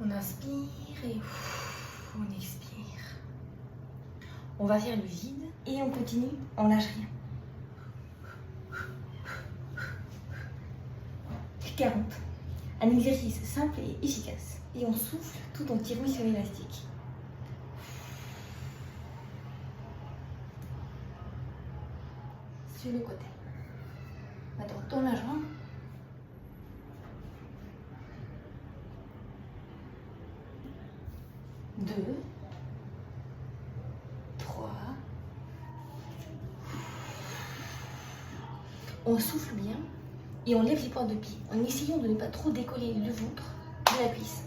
On inspire et on expire. On va faire le vide et on continue, on lâche rien. 40. Un exercice simple et efficace. Et on souffle tout en tirant sur l'élastique. Sur le côté. Maintenant, on tourne la jambe. 2, 3. On souffle bien et on lève les pointes de pied en essayant de ne pas trop décoller le ventre de la cuisse.